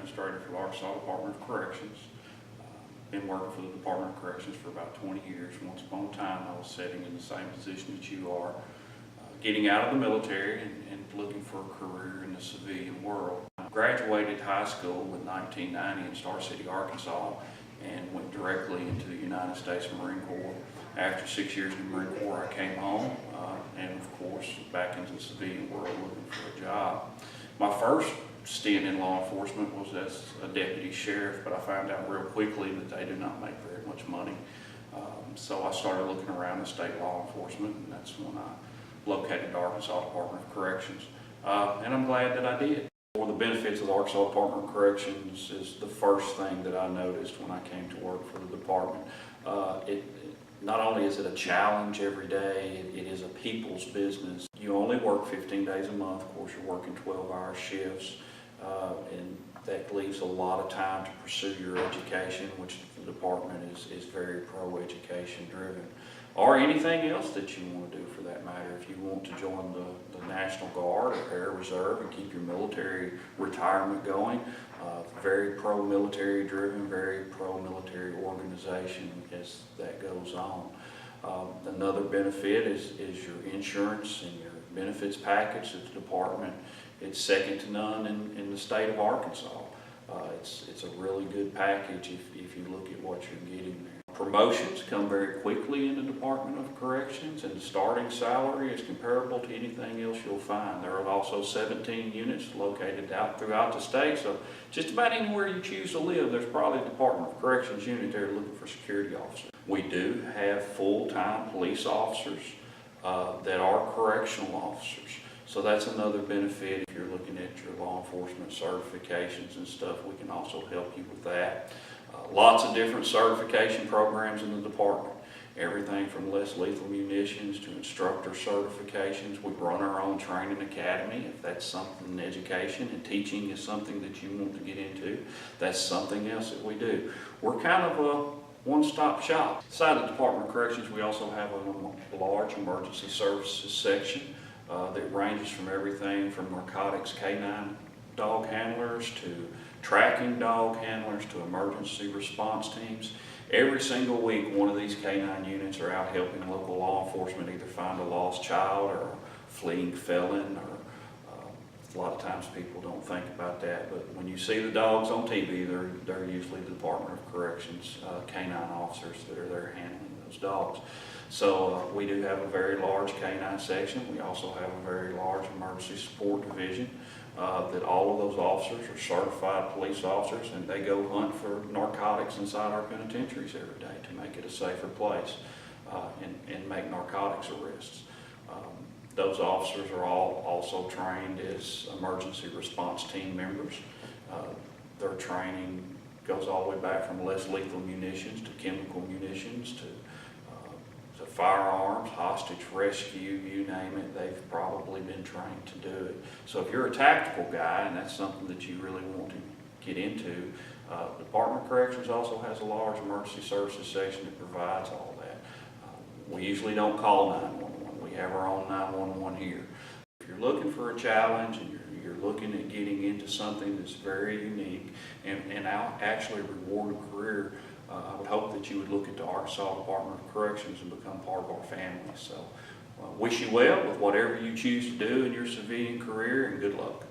Administrator for the Arkansas Department of Corrections. Been working for the Department of Corrections for about 20 years. Once upon a time, I was sitting in the same position that you are, getting out of the military and looking for a career in the civilian world. I graduated high school in 1990 in Star City, Arkansas, and went directly into the United States Marine Corps. After 6 years in the Marine Corps, I came home and, of course, back into the civilian world looking for a job. My first stint in law enforcement was as a deputy sheriff, but I found out real quickly that they do not make very much money. So I started looking around in state law enforcement, and that's when I located the Arkansas Department of Corrections. And I'm glad that I did. One of the benefits of the Arkansas Department of Corrections is the first thing that I noticed when I came to work for the department. Not only is it a challenge every day, it is a people's business. You only work 15 days a month. Of course, you're working 12-hour shifts, and that leaves a lot of time to pursue your education, which the department is very pro-education driven. Or anything else that you want to do for that matter. If you want to join the National Guard or Air Reserve and keep your military retirement going, very pro-military driven, very pro-military organization as that goes on. Another benefit is your insurance and your benefits package at the department. It's second to none in the state of Arkansas. It's a really good package if you look at what you're getting there. Promotions come very quickly in the Department of Corrections, and the starting salary is comparable to anything else you'll find. There are also 17 units located out throughout the state, so just about anywhere you choose to live, there's probably a Department of Corrections unit there looking for security officers. We do have full-time police officers that are correctional officers. So that's another benefit. If you're looking at your law enforcement certifications and stuff, we can also help you with that. Lots of different certification programs in the department. Everything from less lethal munitions to instructor certifications. We run our own training academy. If that's something, education and teaching is something that you want to get into, that's something else that we do. We're kind of a one-stop shop. Inside the Department of Corrections, we also have a large emergency services section that ranges from everything from narcotics canine dog handlers to tracking dog handlers to emergency response teams. Every single week, one of these canine units are out helping local law enforcement either find a lost child or a fleeing felon, or a lot of times people don't think about that, but when you see the dogs on TV, they're usually the Department of Corrections canine officers that are there handling those dogs. So we do have a very large canine section. We also have a very large emergency support division that all of those officers are certified police officers, and they go hunt for narcotics inside our penitentiaries every day to make it a safer place and make narcotics arrests. Those officers are all also trained as emergency response team members. Their training goes all the way back from less lethal munitions to chemical munitions to firearms, hostage rescue, you name it, they've probably been trained to do it. So if you're a tactical guy and that's something that you really want to get into, the Department of Corrections also has a large emergency services section that provides all that. We usually don't call 911. We have our own 911 here. If you're looking for a challenge and you're looking at getting into something that's very unique and actually reward a career, I would hope that you would look at the Arkansas Department of Corrections and become part of our family. So wish you well with whatever you choose to do in your civilian career, and good luck.